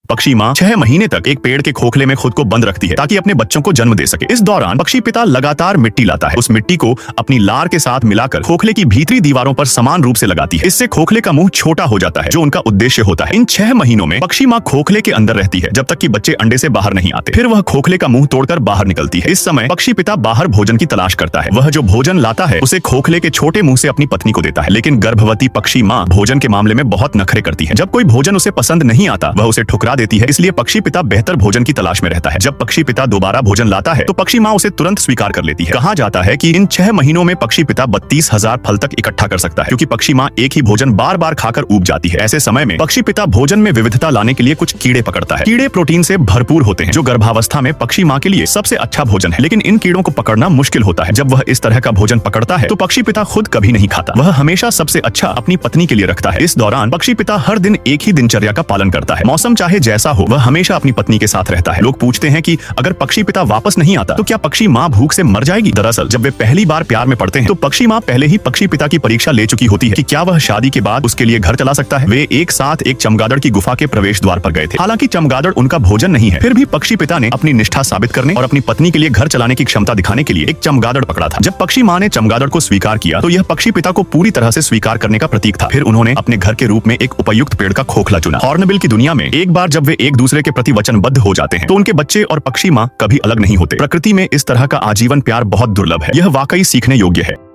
पक्षी माँ 6 महीने तक एक पेड़ के खोखले में खुद को बंद रखती है ताकि अपने बच्चों को जन्म दे सके। इस दौरान पक्षी पिता लगातार मिट्टी लाता है। उस मिट्टी को अपनी लार के साथ मिलाकर खोखले की भीतरी दीवारों पर समान रूप से लगाती है। इससे खोखले का मुंह छोटा हो जाता है, जो उनका उद्देश्य होता है। इन 6 महीनों में पक्षी माँ खोखले के अंदर रहती है जब तक कि बच्चे अंडे से बाहर नहीं आते। फिर वह खोखले का मुंह तोड़कर बाहर निकलती है। इस समय पक्षी पिता बाहर भोजन की तलाश करता है। वह जो भोजन लाता है उसे खोखले के छोटे मुंह से अपनी पत्नी को देता है। लेकिन गर्भवती पक्षी माँ भोजन के मामले में बहुत नखरे करती है। जब कोई भोजन उसे पसंद नहीं आता वह उसे ठुकरा देती है। इसलिए पक्षी पिता बेहतर भोजन की तलाश में रहता है। जब पक्षी पिता दोबारा भोजन लाता है तो पक्षी माँ उसे तुरंत स्वीकार कर लेती है। कहा जाता है कि इन 6 महीनों में पक्षी पिता 32,000 फल तक इकट्ठा कर सकता है, क्योंकि पक्षी माँ एक ही भोजन बार बार खाकर ऊब जाती है। ऐसे समय में पक्षी पिता भोजन में विविधता लाने के लिए कुछ कीड़े पकड़ता है। कीड़े प्रोटीन से भरपूर होते हैं, जो गर्भावस्था में पक्षी माँ के लिए सबसे अच्छा भोजन है। लेकिन इन कीड़ों को पकड़ना मुश्किल होता है। जब वह इस तरह का भोजन पकड़ता है तो पक्षी पिता खुद कभी नहीं खाता। वह हमेशा सबसे अच्छा अपनी पत्नी के लिए रखता है। इस दौरान पक्षी पिता हर दिन एक ही दिनचर्या का पालन करता है। मौसम चाहे जैसा हो, वह हमेशा अपनी पत्नी के साथ रहता है। लोग पूछते हैं कि अगर पक्षी पिता वापस नहीं आता तो क्या पक्षी माँ भूख से मर जाएगी? दरअसल जब वे पहली बार प्यार में पड़ते हैं तो पक्षी माँ पहले ही पक्षी पिता की परीक्षा ले चुकी होती है कि क्या वह शादी के बाद उसके लिए घर चला सकता है। वे एक साथ एक चमगादड़ की गुफा के प्रवेश द्वार पर गए थे। हालांकि चमगादड़ उनका भोजन नहीं है, फिर भी पक्षी पिता ने अपनी निष्ठा साबित करने और अपनी पत्नी के लिए घर चलाने की क्षमता दिखाने के लिए एक चमगादड़ पकड़ा था। जब पक्षी माँ ने चमगादड़ को स्वीकार किया तो यह पक्षी पिता को पूरी तरह से स्वीकार करने का प्रतीक था। फिर उन्होंने अपने घर के रूप में एक उपयुक्त पेड़ का खोखला चुना। हॉर्नबिल की दुनिया में एक बार जब वे एक दूसरे के प्रति वचनबद्ध हो जाते हैं तो उनके बच्चे और पक्षी माँ कभी अलग नहीं होते। प्रकृति में इस तरह का आजीवन प्यार बहुत दुर्लभ है। यह वाकई सीखने योग्य है।